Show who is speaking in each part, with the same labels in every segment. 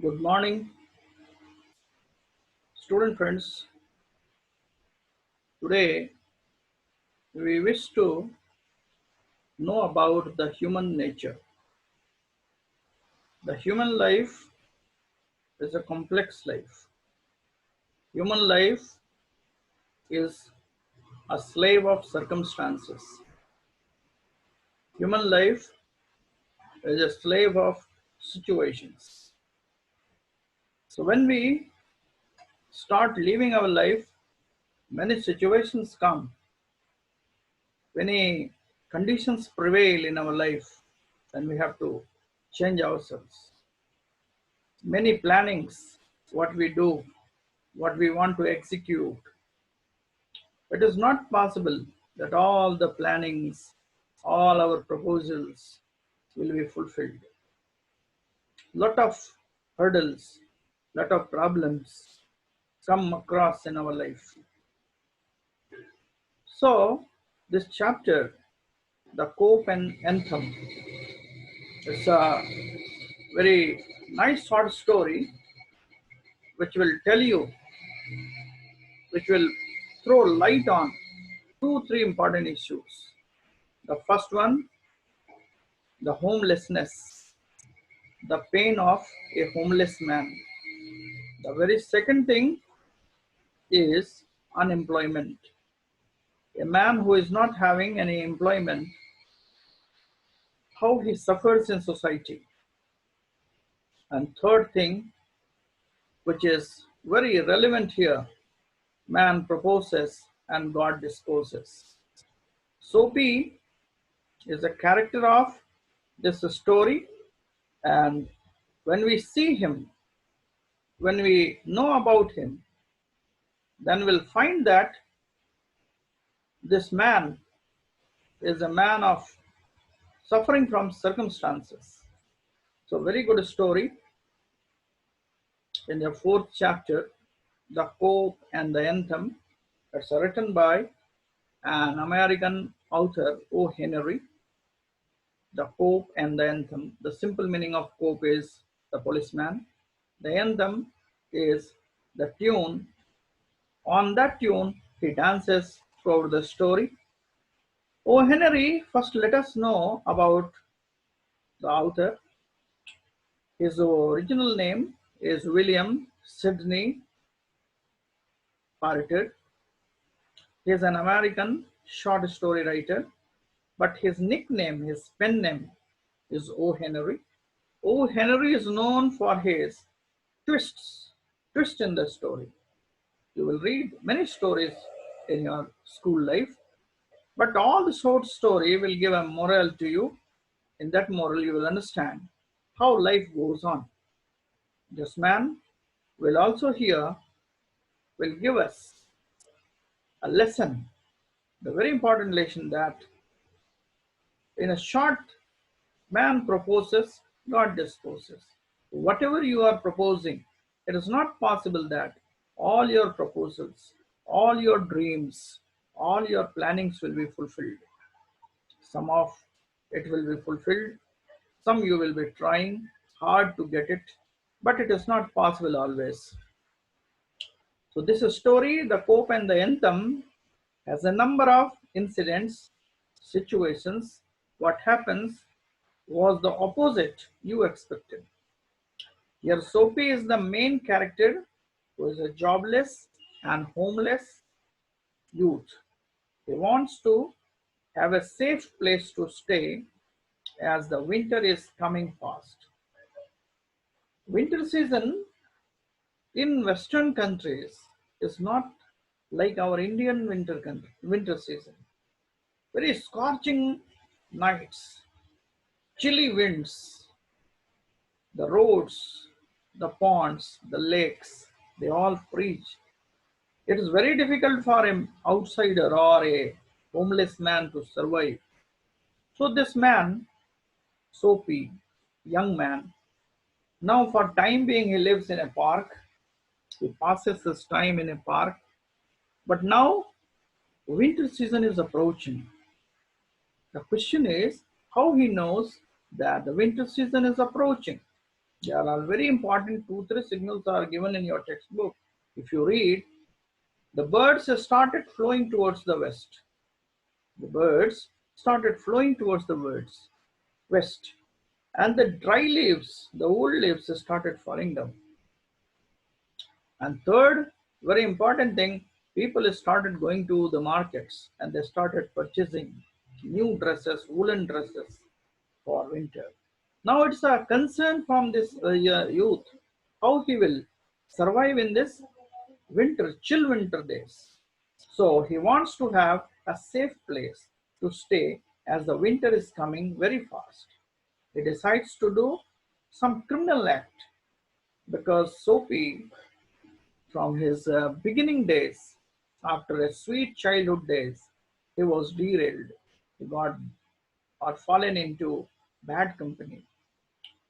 Speaker 1: Good morning, student friends. Today, we wish to know about the human nature. The human life is a complex life. Human life is a slave of circumstances. Human life is a slave of situations. So, when we start living our life, many situations come, many conditions prevail in our life, and we have to change ourselves. Many plannings, what we do, what we want to execute. It is not possible that all the plannings, all our proposals will be fulfilled. Lot of hurdles, lot of problems come across in our life. So this chapter, the Cope and Anthem, is a very nice short story which will tell you, which will throw light on two, three important issues. The first one, the homelessness, the pain of a homeless man. The very second thing is unemployment. A man who is not having any employment, how he suffers in society. And third thing, which is very relevant here, man proposes and God disposes. Soapy is a character of this story, and when we see him, when we know about him, then we'll find that this man is a man of suffering from circumstances. So very good story. In the fourth chapter, the Cope and the Anthem, it's written by an American author, O. Henry. The Cope and the Anthem. The simple meaning of Cope is the policeman. The anthem is the tune. On that tune, he dances throughout the story. O. Henry, first let us know about the author. His original name is William Sidney Parker. He is an American short story writer, but his nickname, his pen name is O. Henry. O. Henry is known for his twist in the story. You will read many stories in your school life, but all the short story will give a moral to you. In that moral, you will understand how life goes on. This man will also here will give us a lesson, the very important lesson that in a short, man proposes, God disposes. Whatever you are proposing, it is not possible that all your proposals, all your dreams, all your plannings will be fulfilled. Some of it will be fulfilled, some you will be trying hard to get it, but it is not possible always. So this story, the Cope and the Anthem, has a number of incidents, situations. What happens was the opposite you expected. Here Sophie is the main character who is a jobless and homeless youth. He wants to have a safe place to stay as the winter is coming fast. Winter season in Western countries is not like our Indian winter season. Very scorching nights, chilly winds, the roads, the ponds, the lakes, they all freeze. It is very difficult for an outsider or a homeless man to survive. So this man, Soapy, young man, now for time being he lives in a park. He passes his time in a park. But now winter season is approaching. The question is how he knows that the winter season is approaching. They are all very important. Two, three signals are given in your textbook. If you read, the birds started flowing towards the west. The birds started flowing towards the west. And the dry leaves, the old leaves started falling down. And third, very important thing, people started going to the markets and they started purchasing new dresses, woolen dresses for winter. Now it's a concern from this youth how he will survive in this winter, chill winter days. So he wants to have a safe place to stay as the winter is coming very fast. He decides to do some criminal act because Sophie, from his beginning days, after a sweet childhood days, he was derailed. He got or fallen into bad company.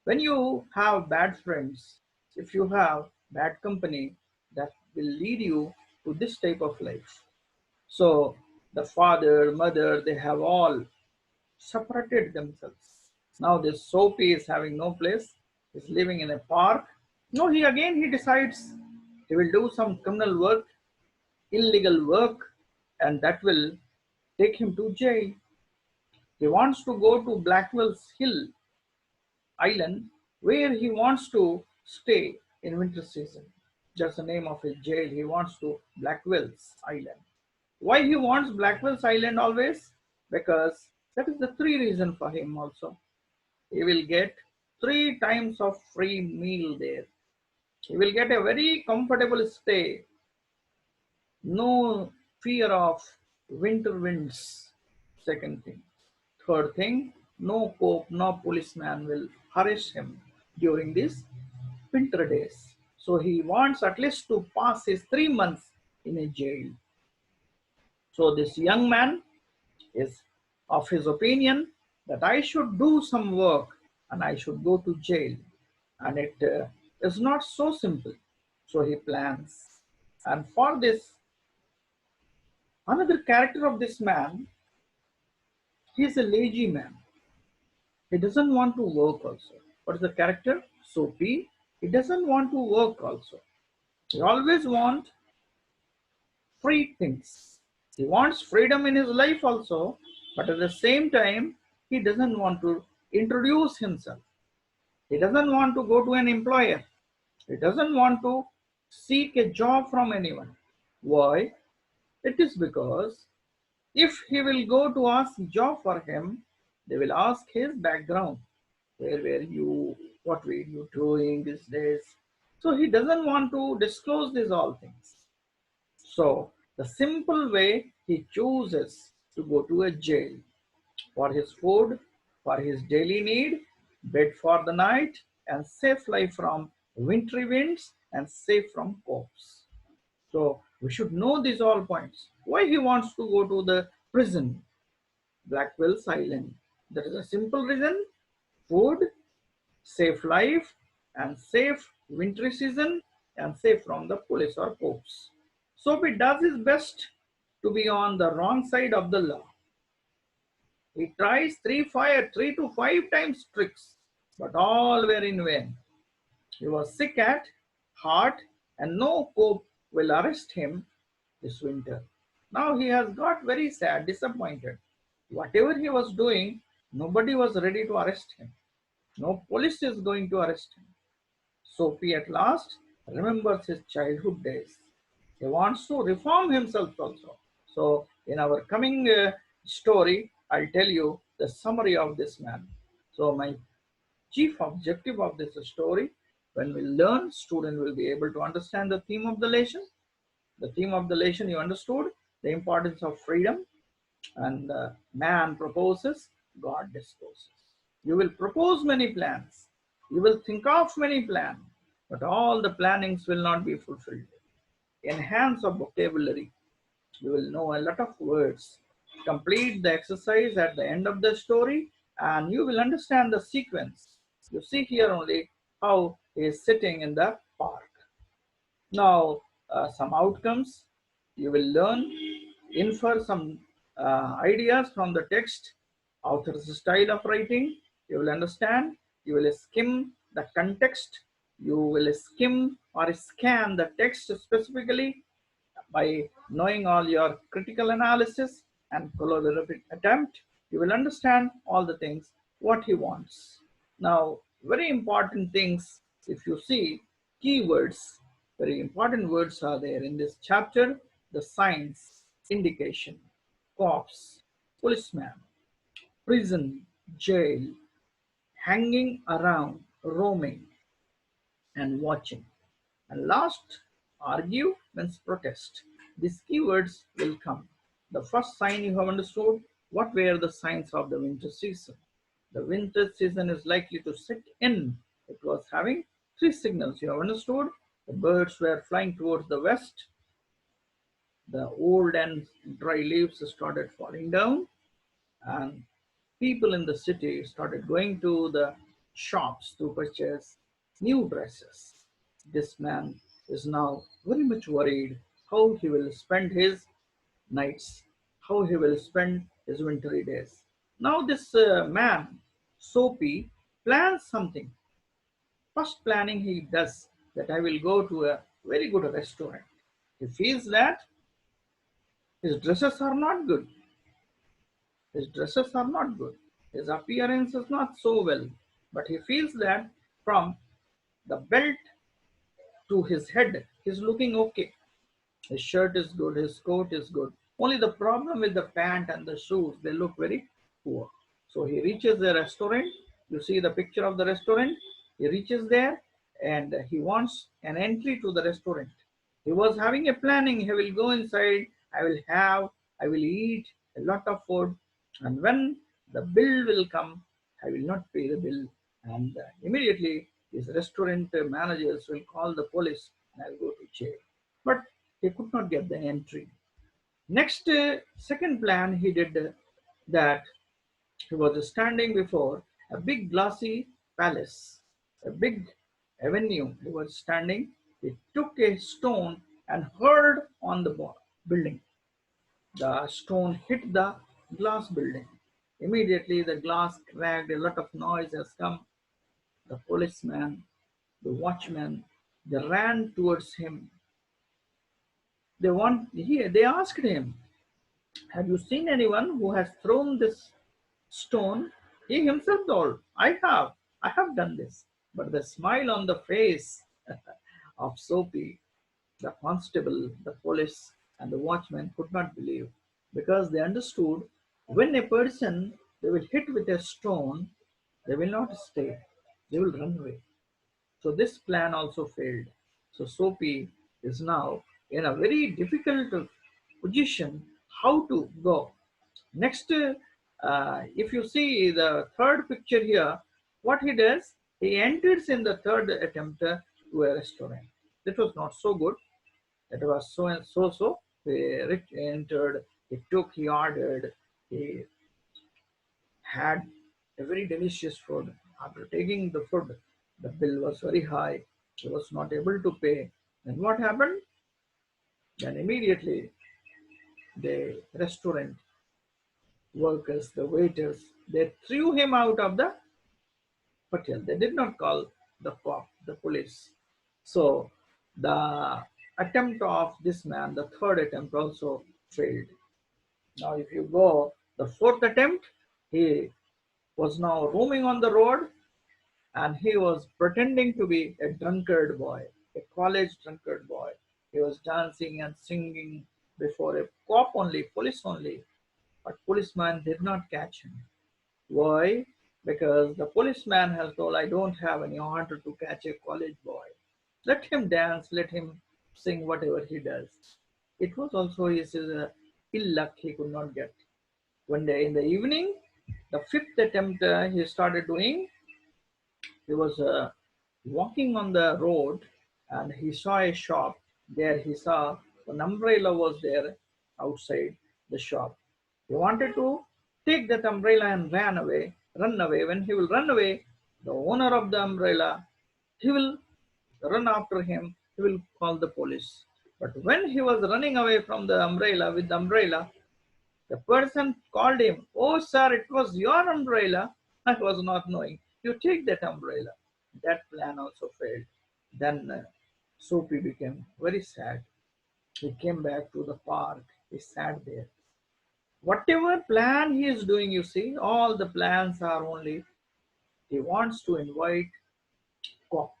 Speaker 1: When you have bad friends, if you have bad company, that will lead you to this type of life. So the father, mother, they have all separated themselves. Now this Sophie is having no place, is living in a park. No, he decides he will do some criminal work, illegal work, and that will take him to jail. He wants to go to Blackwell's Hill Island where he wants to stay in winter season. That's the name of his jail. He wants to Blackwell's Island. Why he wants Blackwell's Island always? Because that is the three reason for him also. He will get 3 times of free meal there. He will get a very comfortable stay. No fear of winter winds. Second thing. Third thing, no cope, no policeman will harass him during these winter days. So he wants at least to pass his 3 months in a jail. So this young man is of his opinion that I should do some work and I should go to jail. And it is not so simple. So he plans. And for this, another character of this man, he is a lazy man. He doesn't want to work also. What is the character? Soapy. He doesn't want to work also. He always wants free things. He wants freedom in his life also, but at the same time, he doesn't want to introduce himself. He doesn't want to go to an employer. He doesn't want to seek a job from anyone. Why? It is because if he will go to ask job for him, they will ask his background. Where were you? What were you doing these days? So he doesn't want to disclose these all things. So the simple way he chooses to go to a jail for his food, for his daily need, bed for the night, and safe life from wintry winds and safe from coughs. So we should know these all points. Why he wants to go to the prison, Blackwell's Island? There is a simple reason: food, safe life, and safe wintry season, and safe from the police or cops. So he does his best to be on the wrong side of the law. He tries 3 to 5 times tricks, but all were in vain. He was sick at heart, and no cope will arrest him this winter. Now he has got very sad, disappointed. Whatever he was doing, nobody was ready to arrest him. No police is going to arrest him. Sophie at last remembers his childhood days. He wants to reform himself also. So in our coming story, I'll tell you the summary of this man. So my chief objective of this story, when we learn, student will be able to understand the theme of the lesson. The theme of the lesson you understood, the importance of freedom, and man proposes, God disposes. You will propose many plans. You will think of many plans, but all the plannings will not be fulfilled. Enhance of vocabulary. You will know a lot of words. Complete the exercise at the end of the story and you will understand the sequence. You see here only how he is sitting in the park. Now, some outcomes. You will learn, infer some ideas from the text, author's style of writing. You will understand. You will skim the context. You will skim or scan the text specifically by knowing all your critical analysis and collaborative attempt. You will understand all the things what he wants. Now, very important things, if you see keywords, very important words are there in this chapter: the signs, indication, cops, policeman, prison, jail, hanging around, roaming, and watching. And last, argue means protest. These keywords will come. The first sign you have understood, what were the signs of the winter season? The winter season is likely to set in. It was having three signals you have understood. The birds were flying towards the west. The old and dry leaves started falling down, and people in the city started going to the shops to purchase new dresses. This man is now very much worried how he will spend his nights, how he will spend his wintry days. Now, this man, Soapy, plans something. First planning he does that I will go to a very good restaurant. He feels that his dresses are not good. His dresses are not good. His appearance is not so well. But he feels that from the belt to his head, he's looking okay. His shirt is good, his coat is good. Only the problem with the pant and the shoes, they look very poor. So he reaches the restaurant. You see the picture of the restaurant. He reaches there and he wants an entry to the restaurant. He was having a planning. He will go inside. I will eat a lot of food. And when the bill will come, I will not pay the bill. And immediately his restaurant managers will call the police and I'll go to jail. But he could not get the entry. Next, second plan he did that he was standing before a big glassy palace, a big avenue. He was standing. He took a stone and hurled on the building. The stone hit the glass building. Immediately the glass cracked, a lot of noise has come. The policeman, the watchman, they ran towards him. They asked him, have you seen anyone who has thrown this stone? He himself told, I have done this. But the smile on the face of Soapy, the constable, the police, and the watchman could not believe, because they understood when a person they will hit with a stone, they will not stay, they will run away. So this plan also failed. So Soapy is now in a very difficult position how to go. Next, if you see the third picture here, what he does, he enters in the third attempt to a restaurant. That was not so good. That was so and so so. He entered, he took, he ordered, he had a very delicious food. After taking the food, the bill was very high. He was not able to pay. And what happened? Then immediately the restaurant workers, the waiters, they threw him out of the hotel. They did not call the cop, the police. So the attempt of this man, the third attempt also failed. Now if you go, the fourth attempt, he was now roaming on the road and he was pretending to be a drunkard boy, a college drunkard boy. He was dancing and singing before a cop only, police only, but policeman did not catch him. Why? Because the policeman has told, I don't have any order to catch a college boy. Let him dance, let him sing whatever he does. It was also his ill luck he could not get. One day in the evening, the fifth attempt he started doing, he was walking on the road and he saw a shop. There he saw an umbrella was there outside the shop. He wanted to take that umbrella and run away. When he will run away, the owner of the umbrella, he will run after him, he will call the police. But when he was running away from the umbrella with the umbrella, the person called him, oh sir, it was your umbrella. I was not knowing. You take that umbrella. That plan also failed. Then Sophie became very sad. He came back to the park. He sat there. Whatever plan he is doing, you see, all the plans are only he wants to invite cop.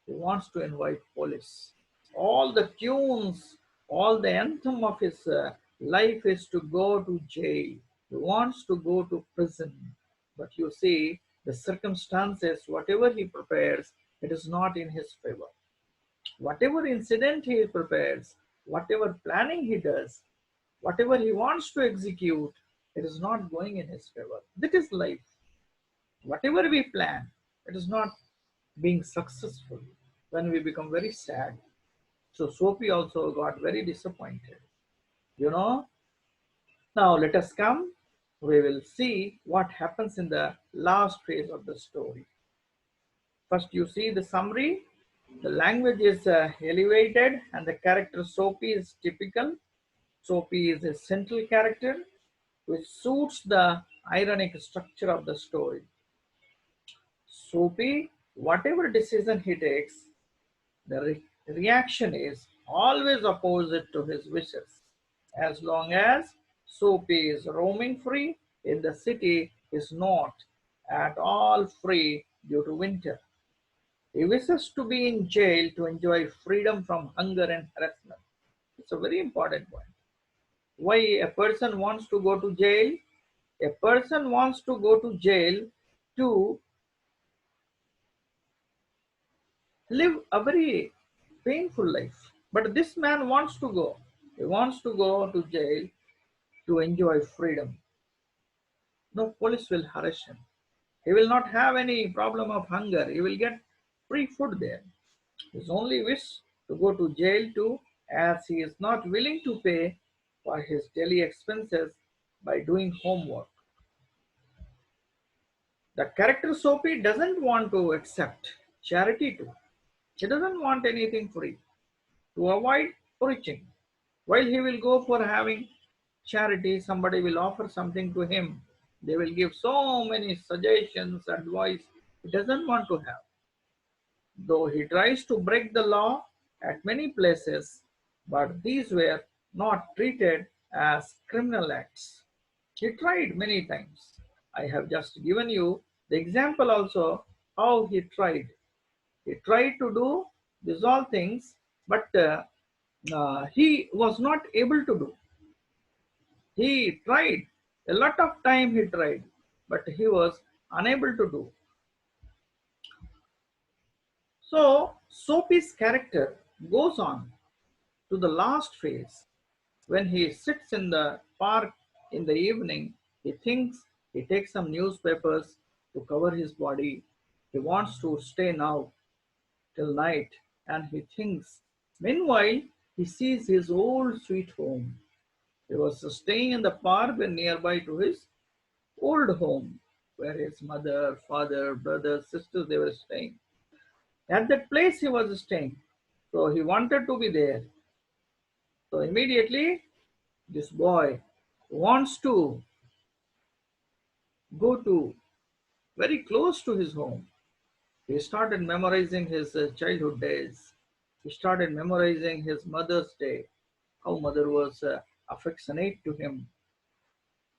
Speaker 1: He wants to invite police. All the tunes, all the anthem of his life is to go to jail. He wants to go to prison. But you see, the circumstances, whatever he prepares, it is not in his favor. Whatever incident he prepares, whatever planning he does, whatever he wants to execute, it is not going in his favor. That is life. Whatever we plan, it is not being successful. When we become very sad. So Sophie also got very disappointed. You know, now let us come. We will see what happens in the last phase of the story. First, you see the summary. The language is elevated, and the character Sophie is typical. Sophie is a central character which suits the ironic structure of the story. Sophie, whatever decision he takes, the reaction is always opposite to his wishes. As long as Sophie is roaming free in the city, is not at all free due to winter. He wishes to be in jail to enjoy freedom from hunger and harassment. It's a very important point. Why a person wants to go to jail? A person wants to go to jail to live a very painful life. But this man wants to go. He wants to go to jail to enjoy freedom. No police will harass him. He will not have any problem of hunger. He will get free food there. His only wish to go to jail too, as he is not willing to pay for his daily expenses by doing homework. The character Sophie doesn't want to accept charity too. He doesn't want anything free. To avoid preaching, while he will go for having charity, somebody will offer something to him. They will give so many suggestions, advice he doesn't want to have. Though he tries to break the law at many places, but these were not treated as criminal acts. He tried many times. I have just given you the example also how he tried. He tried to do these all things, but he was not able to do. He tried a lot of time. He tried, but he was unable to do. So Sophie's character goes on to the last phase. When he sits in the park in the evening, he thinks he takes some newspapers to cover his body. He wants to stay now till night, and he thinks. Meanwhile, he sees his old sweet home. He was staying in the park nearby to his old home, where his mother, father, brothers, sisters, they were staying. At that place he was staying. So he wanted to be there. So immediately this boy wants to go to very close to his home. He started memorizing his childhood days. He started memorizing his mother's day, how mother was affectionate to him.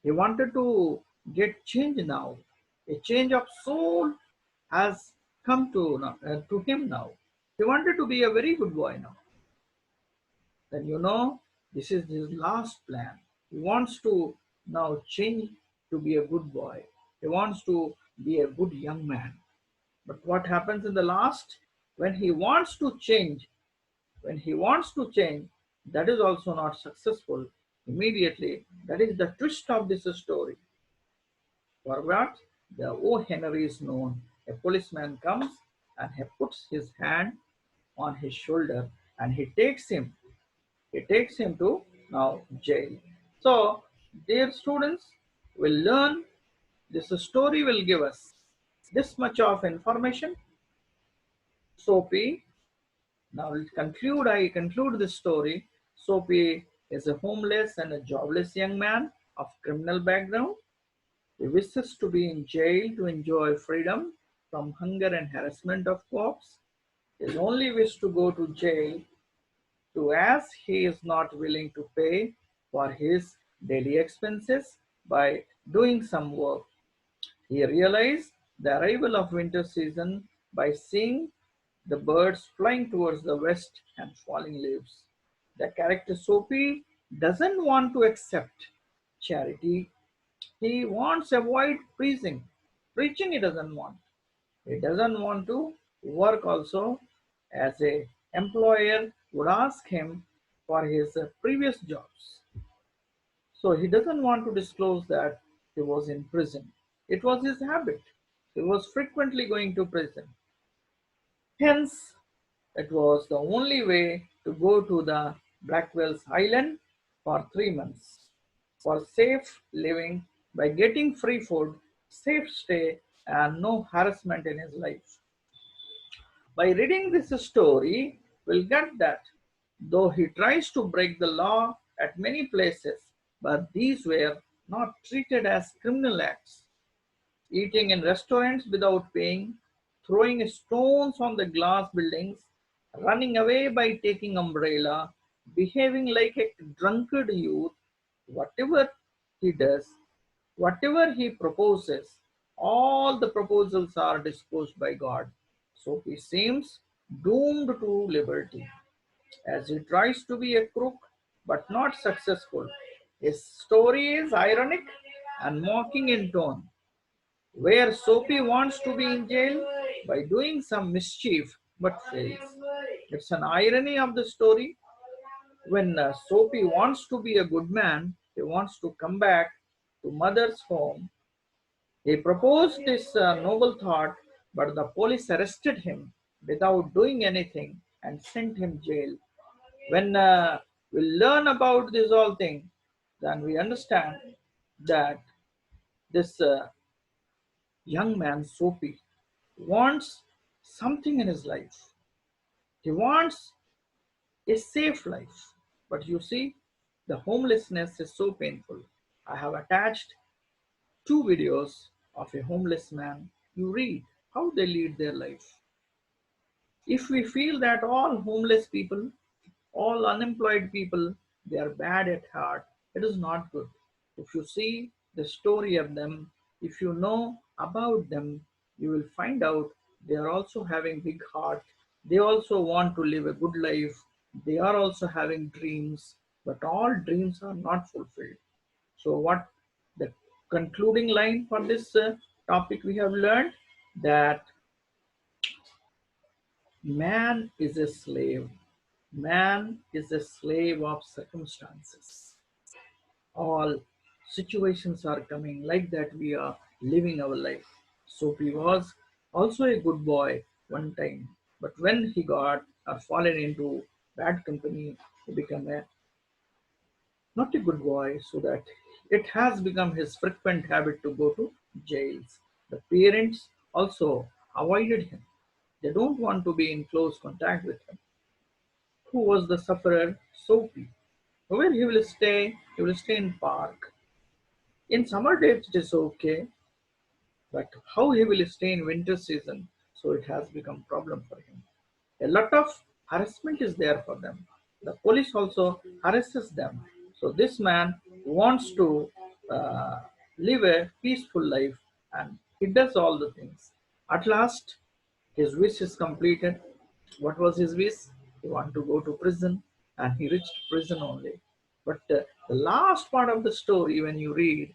Speaker 1: He wanted to get change now. A change of soul has come to him now. He wanted to be a very good boy now. Then this is his last plan. He wants to now change to be a good boy. He wants to be a good young man. But what happens in the last? When he wants to change, when he wants to change, that is also not successful. Immediately, that is the twist of this story. For what? The O. Henry is known. A policeman comes and he puts his hand on his shoulder and he takes him. He takes him to now jail. So, dear students, will learn this story will give us this much of information. Sophie, now I conclude this story. Sophie is a homeless and a jobless young man of criminal background. He wishes to be in jail to enjoy freedom. from hunger and harassment of cops. His only wish to go to jail to as he is not willing to pay for his daily expenses by doing some work. He realized the arrival of winter season by seeing the birds flying towards the west and falling leaves. The character Soapy doesn't want to accept charity. He wants to avoid preaching. Preaching he doesn't want. He doesn't want to work also as a employer would ask him for his previous jobs. So he doesn't want to disclose that he was in prison. It was his habit. He was frequently going to prison. Hence, it was the only way to go to the Blackwell's Island for 3 months for safe living by getting free food, safe stay, and no harassment in his life. By reading this story, we'll get that though he tries to break the law at many places, but these were not treated as criminal acts. Eating in restaurants without paying, throwing stones on the glass buildings, running away by taking umbrella, behaving like a drunkard youth, whatever he does, whatever he proposes, all the proposals are disposed by God. So he seems doomed to liberty as he tries to be a crook but not successful. His story is ironic and mocking in tone, where Soapy wants to be in jail by doing some mischief but fails. It's an irony of the story. When Soapy wants to be a good man, he wants to come back to mother's home. He proposed this noble thought, but the police arrested him without doing anything and sent him jail. When we learn about this whole thing, then we understand that this young man, Soapy, wants something in his life. He wants a safe life. But you see, the homelessness is so painful. I have attached two videos of a homeless man. You read how they lead their life. If we feel that all homeless people, all unemployed people, they are bad at heart, it is not good. If you see the story of them, if you know about them, you will find out they are also having big heart. They also want to live a good life. They are also having dreams, but all dreams are not fulfilled. So, what the concluding line for this topic we have learned that man is a slave. Man is a slave of circumstances. All situations are coming like that we are living our life. So he was also a good boy one time, but when he got fallen into bad company, he became a not a good boy, so that it has become his frequent habit to go to jails. The parents also avoided him. They don't want to be in close contact with him. Who was the sufferer? Soapy. Where he will stay in park. In summer days it is okay, but how he will stay in winter season? So it has become problem for him. A lot of harassment is there for them. The police also harasses them. So this man wants to uh, live a peaceful life and he does all the things. At last, his wish is completed. What was his wish? He wanted to go to prison and he reached prison only. But the last part of the story, when you read,